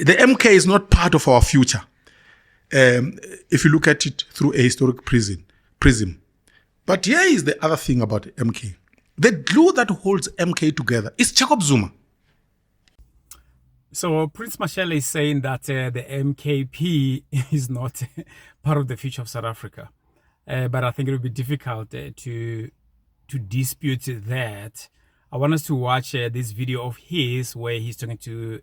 the MK is not part of our future. If you look at it through a historic prism. But here is the other thing about MK. The glue that holds MK together is Jacob Zuma. So Prince Mashele is saying that the MKP is not part of the future of South Africa. But I think it will be difficult to dispute that. I want us to watch this video of his where he's talking to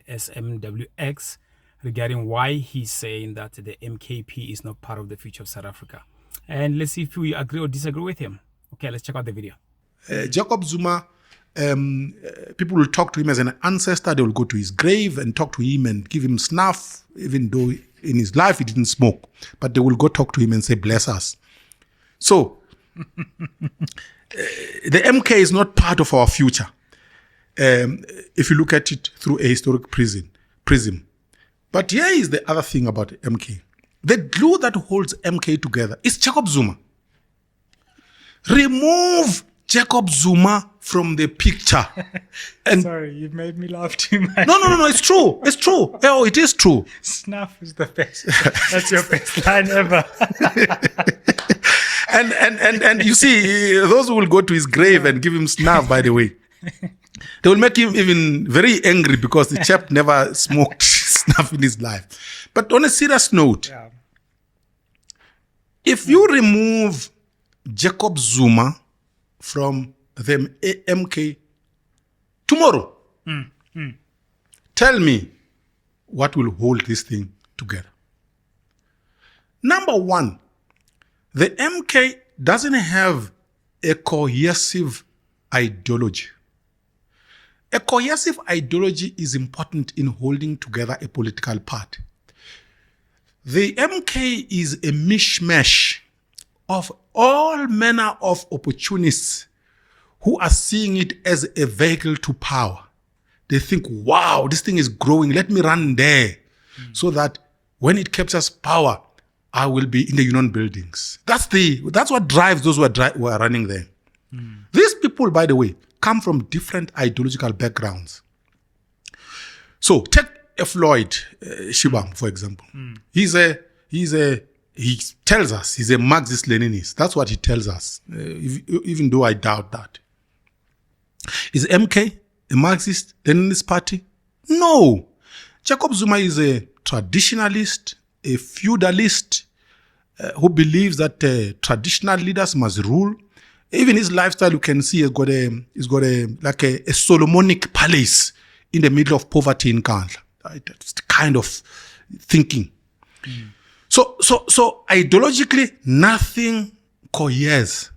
SMWX regarding why he's saying that the MKP is not part of the future of South Africa. And let's see if we agree or disagree with him. Okay, let's check out the video. Jacob Zuma, people will talk to him as an ancestor. They will go to his grave and talk to him and give him snuff, even though in his life he didn't smoke. But they will go talk to him and say, bless us. So, the MK is not part of our future. If you look at it through a historic prism. But here is the other thing about MK. The glue that holds MK together is Jacob Zuma. Remove Jacob Zuma from the picture. And sorry, you've made me laugh too much. No, it's true. It's true. Oh, it is true. Snuff is the best. That's your best line ever. And you see, those who will go to his grave and give him snuff, by the way, they will make him even very angry because the chap never smoked snuff in his life. But on a serious note, if you remove Jacob Zuma from the MK tomorrow, tell me what will hold this thing together. Number one, the MK doesn't have a cohesive ideology. A cohesive ideology is important in holding together a political party. The MK is a mishmash of all manner of opportunists who are seeing it as a vehicle to power. They think, wow, this thing is growing. Let me run there so that when it captures power, I will be in the union buildings. That's what drives those who are running there. These people, by the way, come from different ideological backgrounds. So take a Floyd Shibam, for example. He tells us he's a Marxist-Leninist. That's what he tells us, even though I doubt that. Is MK a Marxist-Leninist party? No. Jacob Zuma is a traditionalist, a feudalist who believes that traditional leaders must rule. Even his lifestyle, you can see, he's got a Solomonic palace in the middle of poverty in Kandla. That's the kind of thinking. So ideologically, nothing coheres.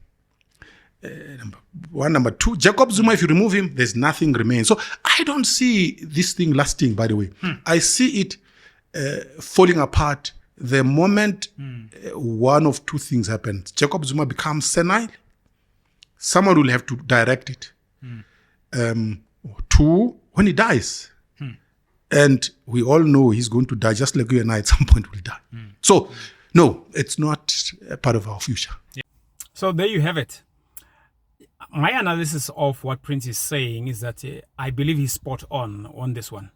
Number one. Number two, Jacob Zuma, if you remove him, there's nothing remains. So I don't see this thing lasting, by the way. I see it falling apart the moment one of two things happens. Jacob Zuma becomes senile. Someone will have to direct it. Two, when he dies. And we all know he's going to die, just like you and I at some point will die. So, no, it's not a part of our future. So there you have it. My analysis of what Prince is saying is that I believe he's spot on this one.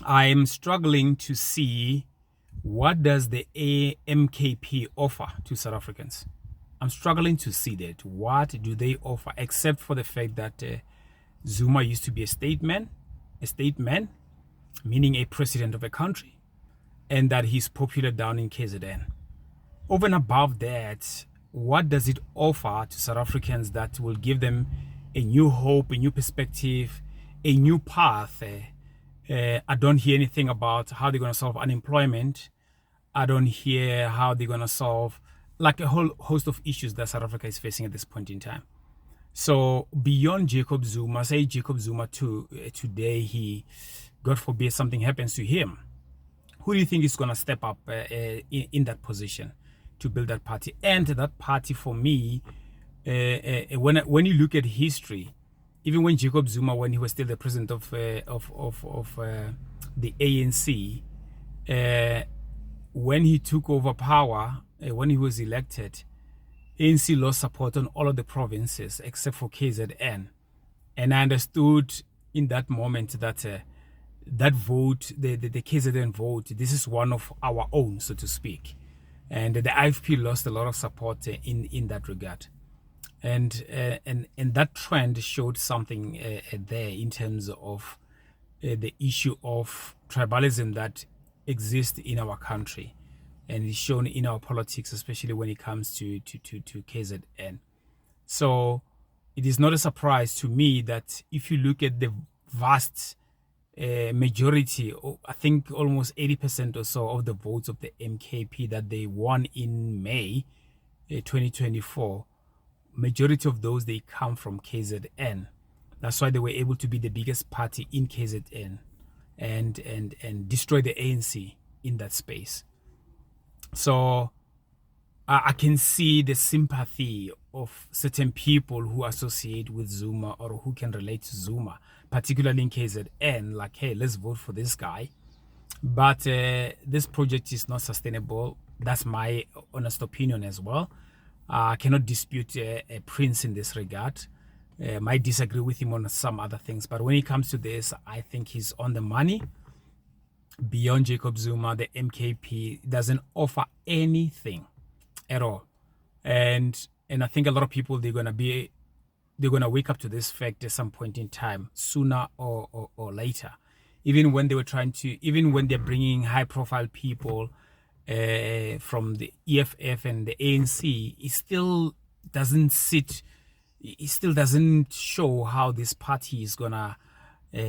I'm struggling to see what does the MKP offer to South Africans. I'm struggling to see that. What do they offer, except for the fact that Zuma used to be a statesman, meaning a president of a country, and that he's popular down in KZN. Over and above that, what does it offer to South Africans that will give them a new hope, a new perspective, a new path? I don't hear anything about how they're going to solve unemployment. I don't hear how they're going to solve like a whole host of issues that South Africa is facing at this point in time. So beyond Jacob Zuma, say Jacob Zuma today, he, God forbid, something happens to him. Who do you think is going to step up in that position to build that party? And that party, for me, when you look at history, even when Jacob Zuma, when he was still the president of the ANC, when he took over power, when he was elected, ANC lost support on all of the provinces except for KZN. And I understood in that moment that that vote, the KZN vote, this is one of our own, so to speak. And the IFP lost a lot of support in that regard. And that trend showed something there in terms of the issue of tribalism that exists in our country, and is shown in our politics, especially when it comes to KZN. So it is not a surprise to me that if you look at the vast majority, I think almost 80% or so of the votes of the MKP that they won in May 2024, majority of those, they come from KZN. That's why they were able to be the biggest party in KZN and destroy the ANC in that space. So I can see the sympathy of certain people who associate with Zuma or who can relate to Zuma, particularly in KZN, like, hey, let's vote for this guy. But this project is not sustainable. That's my honest opinion as well. I cannot dispute Prince in this regard. Might disagree with him on some other things, but when it comes to this, I think he's on the money. Beyond Jacob Zuma, the MKP doesn't offer anything at all, and I think a lot of people, they're gonna wake up to this fact at some point in time, sooner or later. Even when they're bringing high-profile people from the EFF and the ANC, it still doesn't show how this party is gonna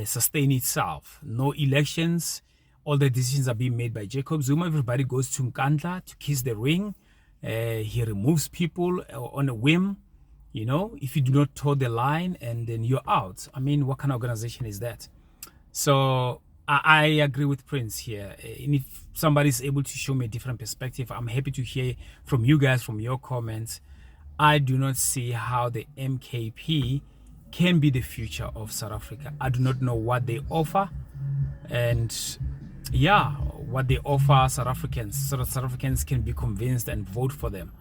sustain itself. No elections. All the decisions are being made by Jacob Zuma. Everybody goes to Nkandla to kiss the ring. He removes people on a whim. You know, if you do not toe the line, and then you're out. I mean, what kind of organization is that? So I agree with Prince here. And if somebody's able to show me a different perspective, I'm happy to hear from you guys, from your comments. I do not see how the MKP can be the future of South Africa. I do not know what they offer, and what they offer South Africans, so that South Africans can be convinced and vote for them.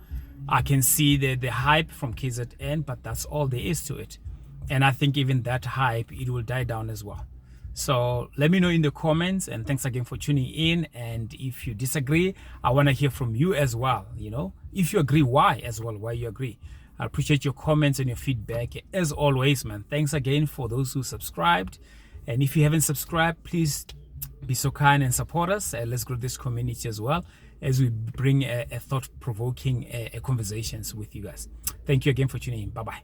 I can see the hype from KZN, but that's all there is to it. And I think even that hype, it will die down as well. So let me know in the comments, and thanks again for tuning in. And if you disagree, I want to hear from you as well. You know, if you agree, why you agree. I appreciate your comments and your feedback as always, man. Thanks again for those who subscribed. And if you haven't subscribed, please be so kind and support us. Let's grow this community as well, as we bring a thought-provoking conversations with you guys. Thank you again for tuning in. Bye-bye.